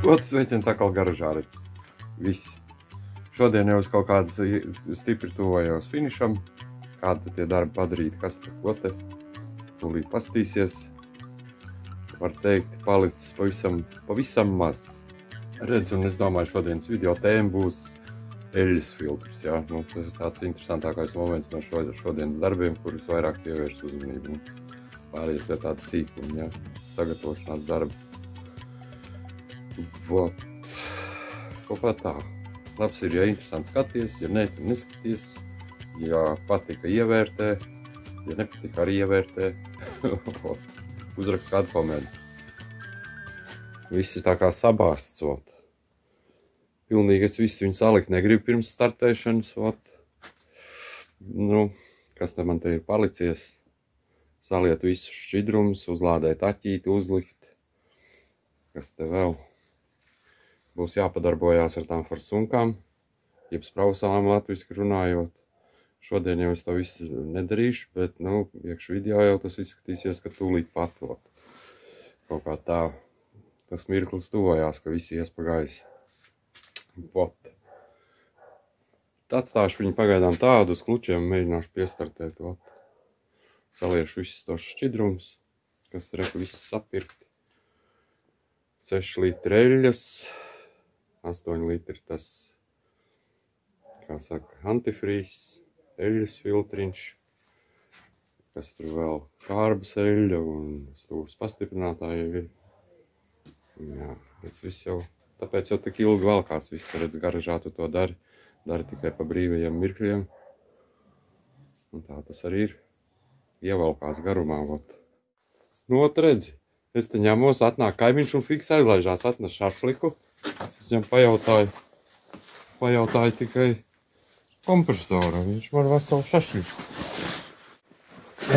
Otrs sveiciens atkal garažā, redz. Viss. Šodien jau es kaut kādas stipri tuvojos finišam. Kāda tie darbi padarīti, kas te, ko te. Tūlīt pastīsies. Var teikt, palicis pavisam maz. Redz, un es domāju, šodienas video tēma būs eļļas filtrs, jā. Nu, tas ir tāds interesantākais moments no šodienas darbiem, kurus vairāk pievērst uzmanību. Pārējais pie tāda sīkuma, jā. Sagatavošanās darba. Vot. Kaut kā tā. Labs ir, ja interesanti skaties, ja ne, tad neskaties. Ja patika, ievērtē. Ja nepatika, arī ievērtē. Uzrakst kādu komentu. Viss ir tā kā sabāsts, vot. Pilnīgi es visu viņu salikt negribu pirms startēšanas, vot. Nu, kas te man te ir palicies? Saliet visus šķidrumus, uzlādēt aķīti, uzlikt. Kas te vēl? Būs jāpadarbojās ar tām farsunkām, jeb sprausām latviski runājot. Šodien jau es to visu nedarīšu, bet, nu, iekš video jau tas izskatīsies, ka tūlīt patot. Kaut kā tā, tas mirklis tuvojās, ka visi ies pa gaisu. Vot. Atstāšu viņu pagaidām tādu uz klučiem, mēģināšu piestartēt, vot. Saliešu visus tos šķidrumus, kas reku viss sapirkti. 6 litri eļļas, 8 litri tas, kā saka, antifrīz, eļļas filtriņš, kas tur vēl kārbas eļļa un stūras pastiprinātāji ir. Jā, redz, viss jau, tāpēc jau tik ilgi valkās viss, redz, garažā tu to dari tikai pa brīvajiem mirkļiem. Un tā tas arī ir, ievalkās garumā, vot. Nu, ot, redzi, es te ņemos, atnāk kaimiņš un fiks aizlaižās, atnes šašliku. Es viņam pajautāju tikai kompresoram, viņš man veselu šašliku.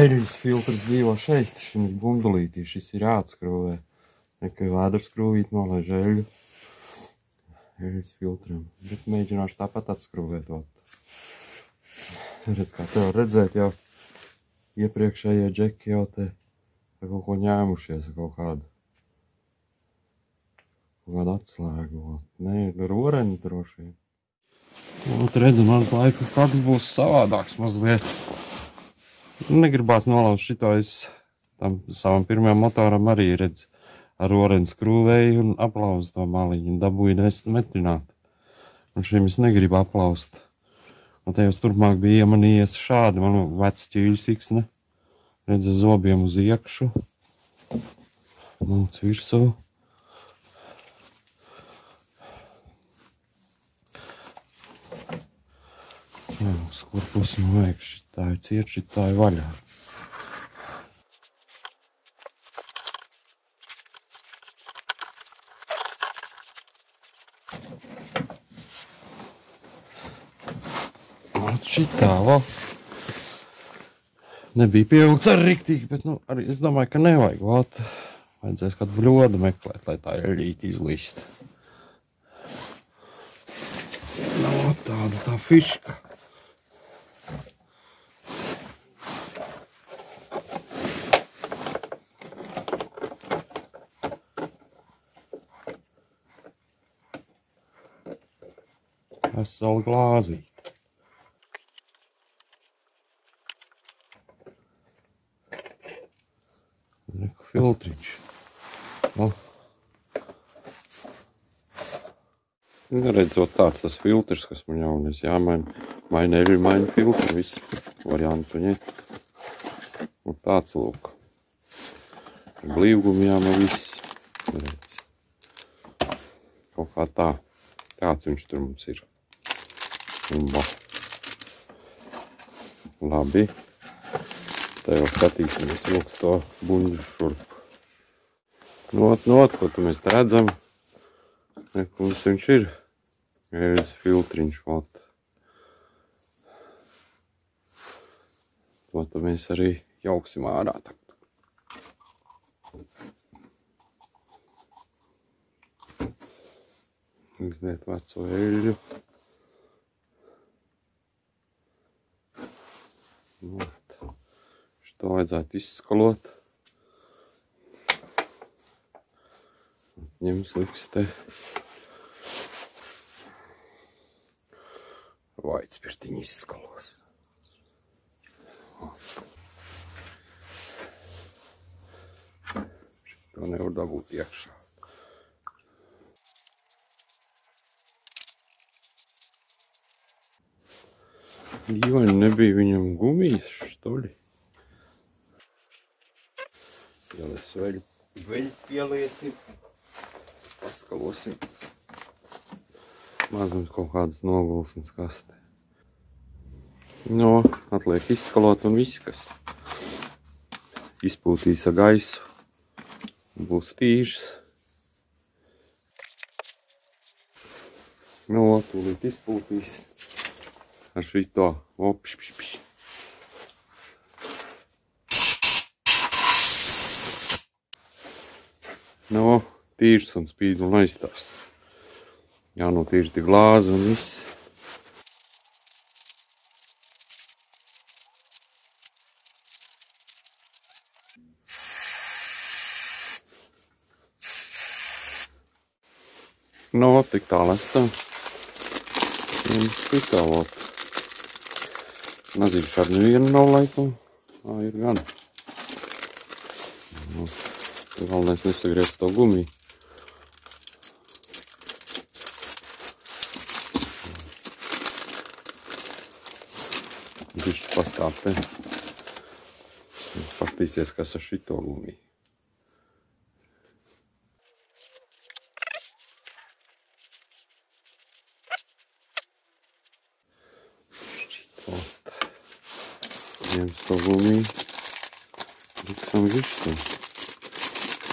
Eļļas filtrs dzīvo šeit, šim bundulītī, šis ir jāatskrūvē. Nekai vēdurskrūvīt nolaiž eļļu. Eļļas filtram, bet mēģināšu tāpat atskrūvēt. Redz, kā te var redzēt, jau iepriekšējie džeki jau te kaut ko ņēmušies, kaut kādu atslēgu. Nē, roreņi droši vien. Nu, redz, mans laiks kāds būs savādāks mazliet. Negribās nolauzt šito, es tam savam pirmajam motoram arī redz ar roreņu skrūvēju un aplauzu to maliņu. Dabūju metrināt. Un šim es negribu aplaust. Un te jau turpmāk bija iemanījies šādi, man vecs ķīļu siksne. Redz, zobiem uz iekšu. Mūc virsū. Jā, uz kur pusi man vajag, šitā ir ciet, šitā ir vaļā. Šitā, vēl. Nebija pievilkts arī riktīgi, bet, nu, arī es domāju, ka nevajag, vāt. Vajadzēs kādu bļodu meklēt, lai tā eļļīti izlīst. Nu, tāda tā fiška. Vesela glāzīte. Reku filtriņš. Nu, redzot tāds tas filtrs, kas man jaunies jāmaina. Maina eļļu, maina filtru, viss variantu ņet. Un tāds lūk. Blīvgumi jāma viss. Redz. Kaut kā tā. Tāds viņš tur mums ir. Labi. Tā jau skatīsimies vilks to buņģu šurp. Not, ko tu mēs redzam. Nekums viņš ir. Eļļas filtriņš, vot. To mēs arī jauksim ārā. Izdēt veco eļļu. Šito vajadzētu izskalot. ņems liks te. Vaids pirtiņi izskalos. To nevar dabūt iekšā. Dīvaini nebija viņam gumijas štoļi. Pielies veļu pieliesim. Paskalosim. Mazums kaut kādas nogulsnes kastē. No, atliek izskalot un viss, kas izpūtīs ar gaisu. Būs tīžs. No, tūlīt izpūtīs. Ar šito. O, pš. No, tīžs un spīd un aizstās. Jānotīž tik glāzi un viss. No, tik tālu esam. Un šitāvot. Nazīšu šādu nevienu nav laikam. Ir gan. No, galvenais nesagriezt to gumiju. Bišķi pastāv te. Pastīsies, kas ar šito gumiju. Ņems to gumiju. Liksam visu.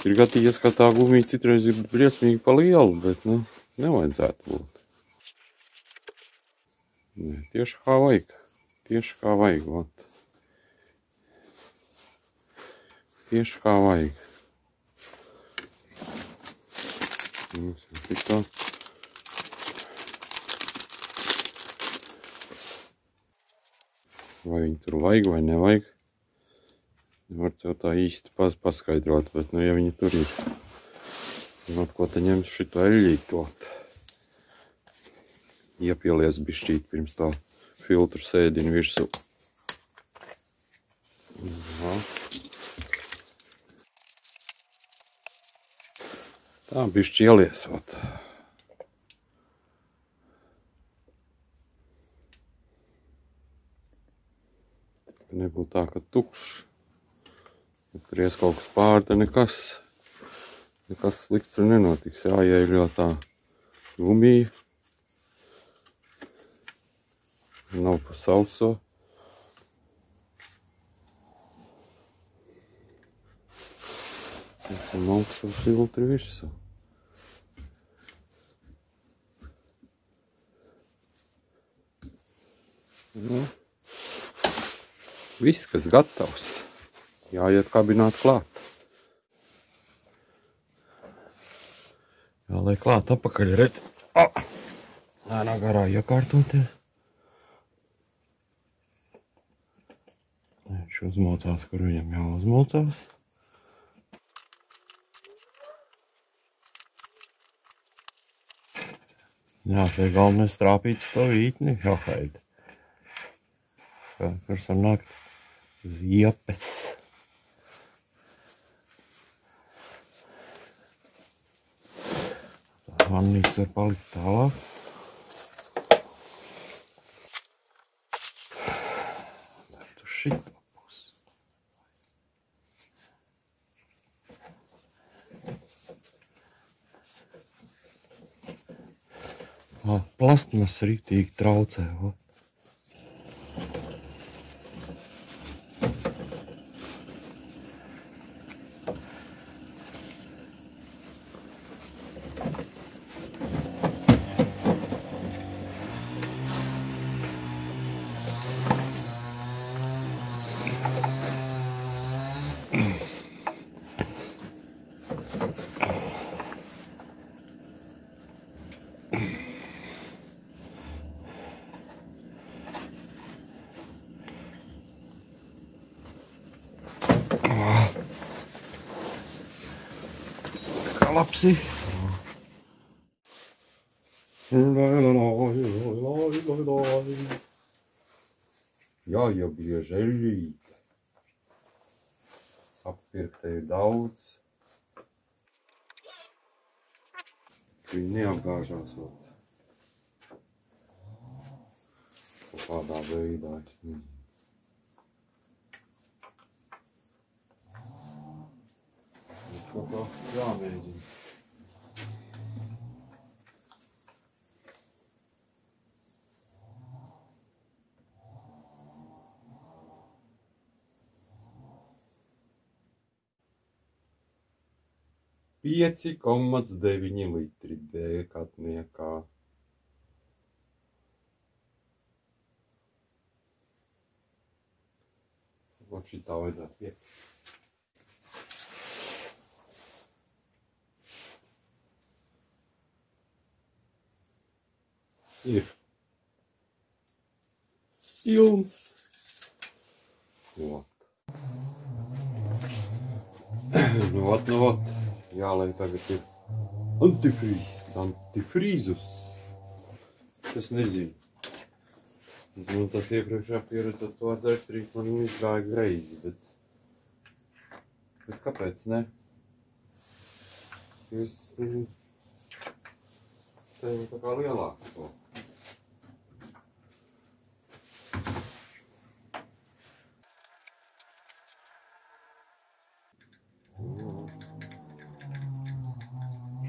Ir gadījies, ka tā gumija citreiz ir briesmīgi pa lielu, bet, nu, nevajadzētu būt. Ne, tieši kā vajag. Tieši kā vajag, ot. Tieši kā vajag. Tikā. Vai viņi tur vajag vai nevajag. Nevar tev tā īsti paskaidrot, bet, nu, ja viņi tur ir. Zinot, ko te ņems šito eļļītot. Iepielies bišķīt pirms tā filtru sēdini virsū. Jā. Tā bišķi ieliesot. Nebūtu tā, ka tukšs. Ja tur ies kaut kas pār, te nekas slikts tur nenotiks. Jāieļo tā gumija. Nav pa sauso. Un malc to filtru virsū. Nu. Viss, kas gatavs, jāiet kabināt klāt. Jāliek klāt apakaļ, redz. Lēnā garā iekārtoties. Viņš uzmocās, kur viņam jāuzmocās. Jā, te galvenais trāpīt to vītni, johaid. Kur sanākt ziepes. Tā vannīca var palikt tālāk. Tad tu šito pusi. Tā plastmas riktīgi traucē. Lapsi. Jāiegriež eļļīte. Sapirkte ir daudz. Viņi neapgāžās ot. Kaut kādā veidā, es nezinu. Kaut kā jāmēģina. Pieci 5,9 litri D-katniekā. Ot šitā vajadzētu piekt. Ir. Pilns. Ot. Ot. Jāliek tagad ir antifrīzus. Es nezinu. Nu, tas iepriekšā pieredze to ar elektrību man izgāja greizi, bet kāpēc ne? Es tev tā kā lielāku to.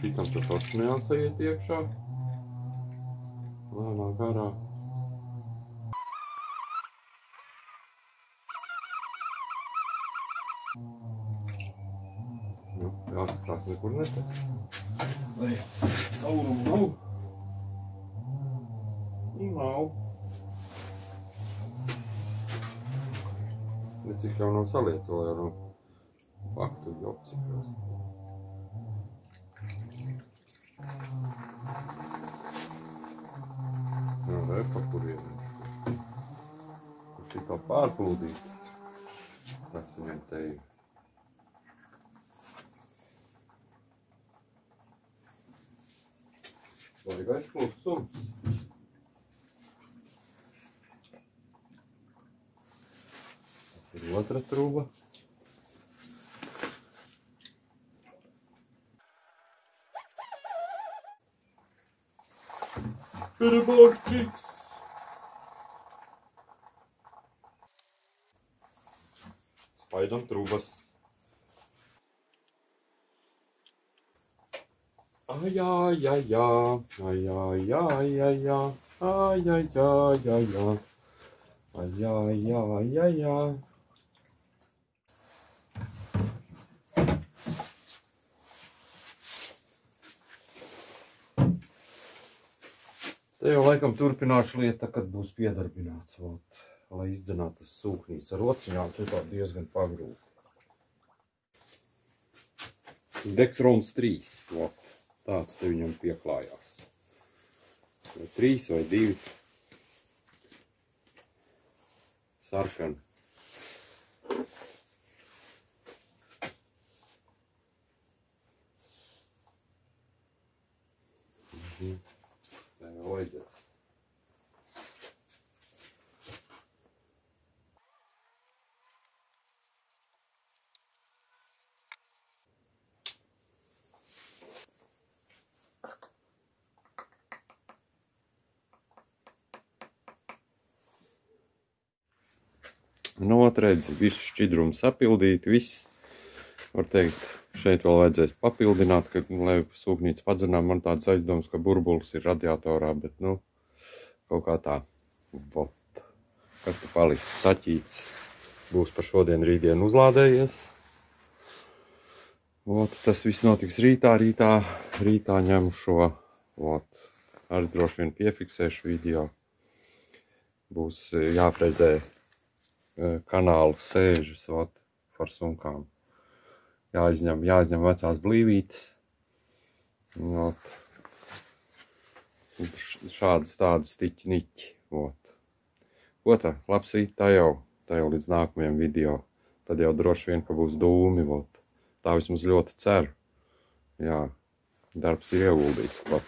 Šitam tas taču nejāsaiet iekšā. Lēnā garā. Nu, jāskatās nekur netek. Caurumu nav. Nav. Necik jau nav saliec vēl jau no faktu jopcikos. Nu, repa kurienes. Kurš šitā pārplūdīt. Tas viņam te ir. Baigais klusums. Ir otra truba. Переборчикс. Spaidam trūbas. Ajajajā, ajajajajā, ajajajajā, ajajajajā. Te jau laikam turpināšu lieta, kad būs piedarbināts, ot, lai izdzinātu tas sūknīts ar ociņām, tur tā diezgan pagrūti. Dextrons 3, ot, tāds te viņam pieklājās. Vai 3 vai 2. Sarkani. Tā jau vajadzēs. Nu, redzi, viss šķidrums sapildīt, viss, var teikt, šeit vēl vajadzēs papildināt, ka, lai sūknīca padzinām, man tāds aizdoms, ka burbulis ir radiatorā, bet, nu, kaut kā tā, vot, kas te palicis saķīts, būs par šodien rītdien uzlādējies. Vot, tas viss notiks rītā ņemu šo, vot, arī droši vien piefiksēšu video, būs jāfrezē kanālu sēžas, ot, forsunkām. Jāizņem vecās blīvītes. Ot. Šādas tādas tiķi niķi. Ot. Ota, labs rīt, tā jau līdz nākamajam video. Tad jau droši vien, ka būs dūmi, ot. Tā vismaz ļoti ceru. Jā, darbs ir ieguldīts, klāt.